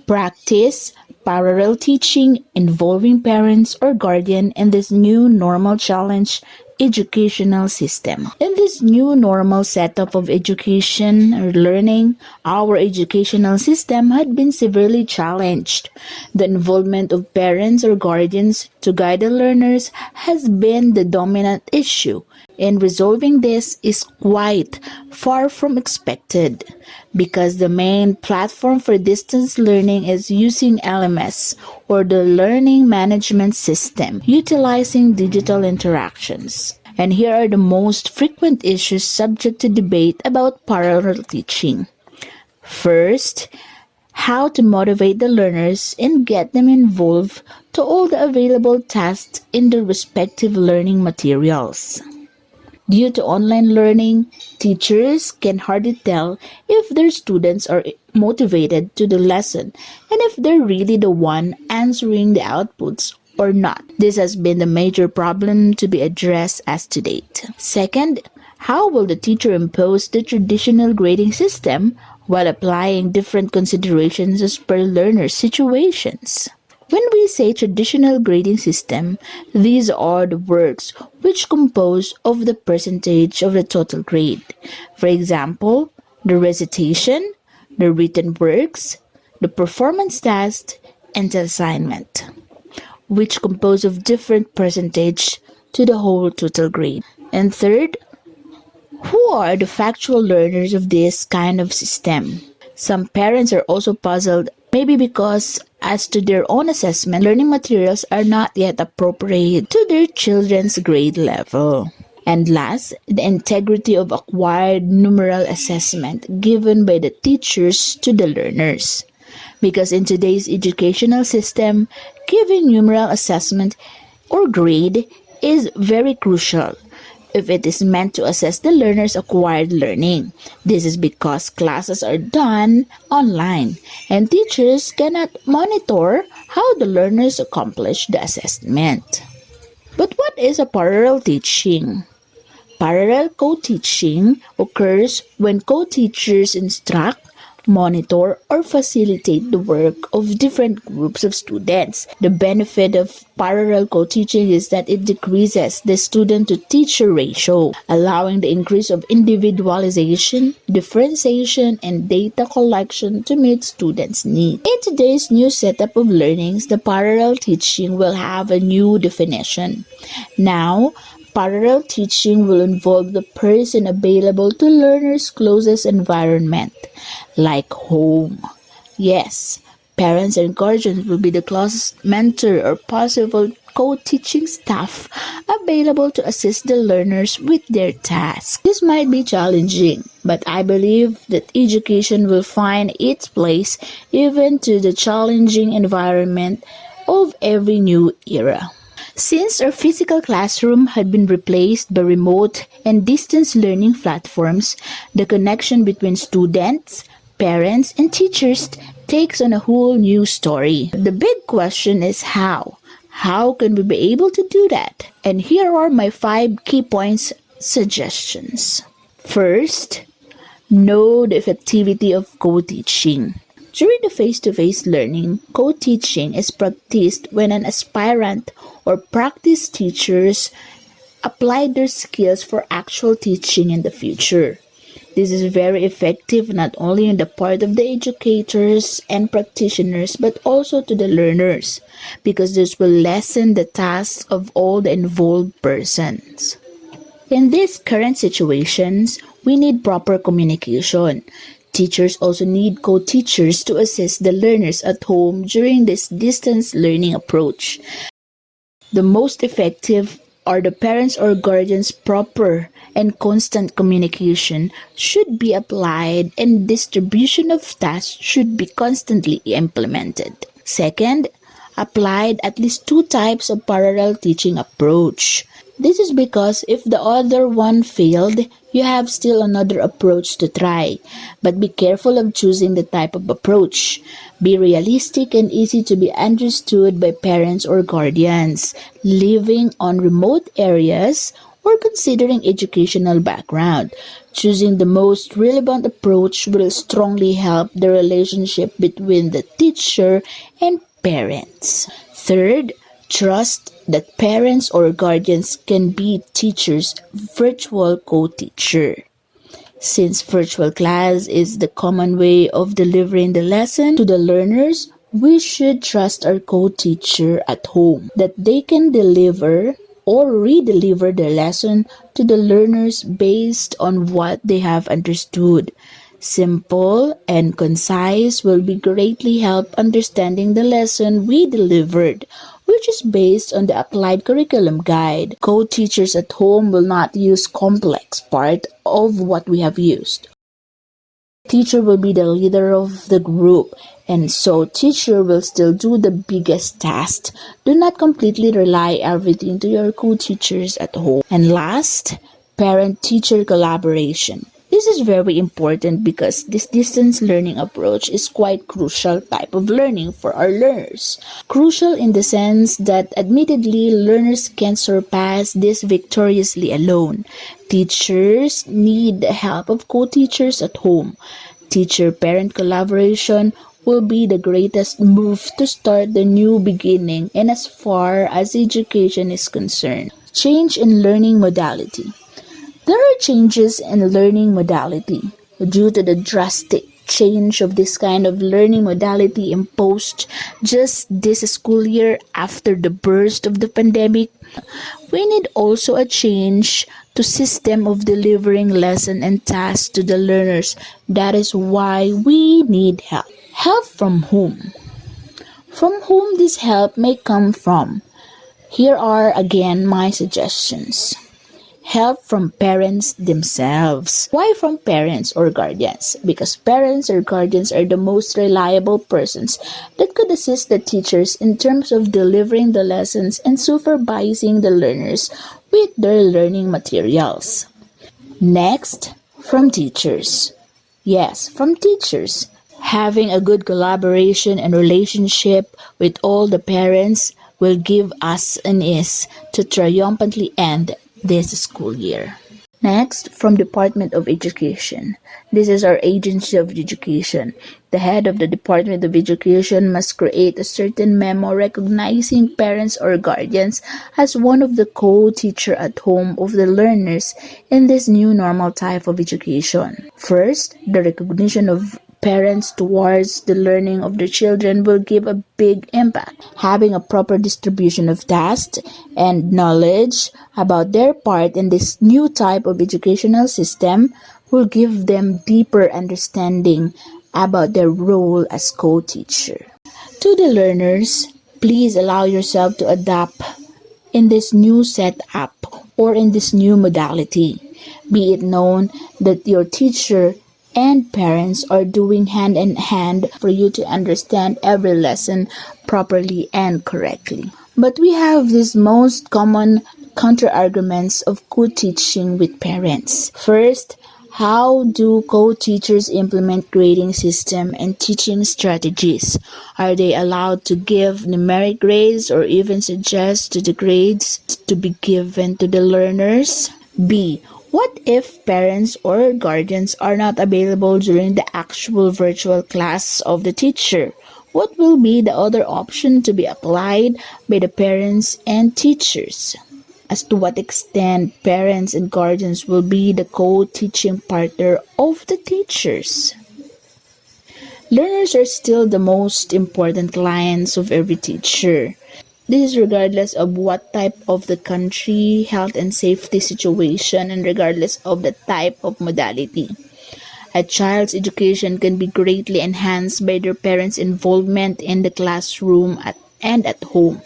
practice parallel teaching involving parents or guardian in this new normal challenge educational system. In this new normal setup of education or learning, our educational system had been severely challenged. The involvement of parents or guardians to guide the learners has been the dominant issue, and resolving this is quite far from expected because the main platform for distance learning is using LMS or the Learning Management System, utilizing digital interactions. And here are the most frequent issues subject to debate about parallel teaching. First, how to motivate the learners and get them involved to all the available tasks in the respective learning materials. Due to online learning, teachers can hardly tell if their students are motivated to the lesson and if they're really the one answering the outputs or not. This has been the major problem to be addressed as to date. Second, how will the teacher impose the traditional grading system while applying different considerations as per learner situations? When we say traditional grading system, these are the works which compose of the percentage of the total grade. For example, the recitation, the written works, the performance test, and the assignment, which compose of different percentage to the whole total grade. And third, who are the factual learners of this kind of system? Some parents are also puzzled, maybe because as to their own assessment, learning materials are not yet appropriate to their children's grade level. And last, the integrity of acquired numeral assessment given by the teachers to the learners. Because in today's educational system, giving numeral assessment or grade is very crucial if it is meant to assess the learner's acquired learning. This is because classes are done online and teachers cannot monitor how the learners accomplish the assessment. But what is a parallel teaching? Parallel co-teaching occurs when co-teachers instruct, monitor, or facilitate the work of different groups of students. The benefit of parallel co-teaching is that it decreases the student-to-teacher ratio, allowing the increase of individualization, differentiation, and data collection to meet students' needs. In today's new setup of learnings, the parallel teaching will have a new definition. Now, parallel teaching will involve the person available to learners' closest environment, like home. Yes, parents and guardians will be the closest mentor or possible co-teaching staff available to assist the learners with their tasks. This might be challenging, but I believe that education will find its place even to the challenging environment of every new era. Since our physical classroom had been replaced by remote and distance learning platforms, the connection between students, parents, and teachers takes on a whole new story. The big question is how? How can we be able to do that? And here are my 5 key points suggestions. First, know the effectivity of co-teaching. During the face-to-face learning, co-teaching is practiced when an aspirant or practice teachers apply their skills for actual teaching in the future. This is very effective not only on the part of the educators and practitioners but also to the learners, because this will lessen the tasks of all the involved persons. In these current situations, we need proper communication. Teachers also need co-teachers to assist the learners at home during this distance learning approach. The most effective are the parents or guardians' proper and constant communication should be applied, and distribution of tasks should be constantly implemented. Second, applied at least 2 types of parallel teaching approach. This is because if the other one failed, you have still another approach to try. But be careful of choosing the type of approach. Be realistic and easy to be understood by parents or guardians living on remote areas or considering educational background. Choosing the most relevant approach will strongly help the relationship between the teacher and parents. Third, trust that parents or guardians can be teachers' virtual co-teacher. Since virtual class is the common way of delivering the lesson to the learners, we should trust our co-teacher at home that they can deliver or re-deliver the lesson to the learners based on what they have understood. Simple and concise will be greatly help understanding the lesson we delivered, which is based on the applied curriculum guide. Co-teachers at home will not use complex part of what we have used. Teacher will be the leader of the group, and so teacher will still do the biggest task. Do not completely rely everything to your co-teachers at home. And last, parent-teacher collaboration. This is very important because this distance learning approach is quite crucial type of learning for our learners. Crucial in the sense that admittedly learners can't surpass this victoriously alone. Teachers need the help of co-teachers at home. Teacher-parent collaboration will be the greatest move to start the new beginning and as far as education is concerned. Change in learning modality. There are changes in learning modality due to the drastic change of this kind of learning modality imposed just this school year after the burst of the pandemic. We need also a change to system of delivering lesson and tasks to the learners. That is why we need help. Help from whom? From whom this help may come from? Here are again my suggestions. Help from parents themselves. Why from parents or guardians? Because parents or guardians are the most reliable persons that could assist the teachers in terms of delivering the lessons and supervising the learners with their learning materials. Next, from teachers. Yes, from teachers. Having a good collaboration and relationship with all the parents will give us an ease to triumphantly end this school year. Next, from Department of Education. This is our agency of education. The head of the Department of Education must create a certain memo recognizing parents or guardians as one of the co-teacher at home of the learners in this new normal type of education. First, the recognition of parents towards the learning of their children will give a big impact. Having a proper distribution of tasks and knowledge about their part in this new type of educational system will give them deeper understanding about their role as co-teacher. To the learners, please allow yourself to adapt in this new setup or in this new modality. Be it known that your teacher and parents are doing hand in hand for you to understand every lesson properly and correctly. But we have these most common counter-arguments of co-teaching with parents. First, how do co-teachers implement grading system and teaching strategies? Are they allowed to give numeric grades or even suggest to the grades to be given to the learners? B. What if parents or guardians are not available during the actual virtual class of the teacher? What will be the other option to be applied by the parents and teachers? As to what extent parents and guardians will be the co-teaching partner of the teachers? Learners are still the most important clients of every teacher. This is regardless of what type of the country, health and safety situation, and regardless of the type of modality. A child's education can be greatly enhanced by their parents' involvement in the classroom and at home.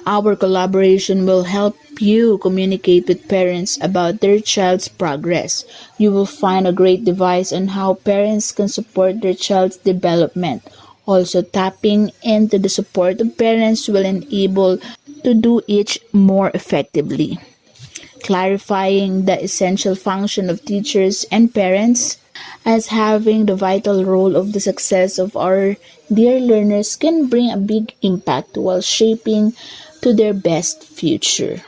Our collaboration will help you communicate with parents about their child's progress. You will find a great device on how parents can support their child's development. Also, tapping into the support of parents will enable to do each more effectively. Clarifying the essential function of teachers and parents as having the vital role of the success of our dear learners can bring a big impact while shaping to their best future.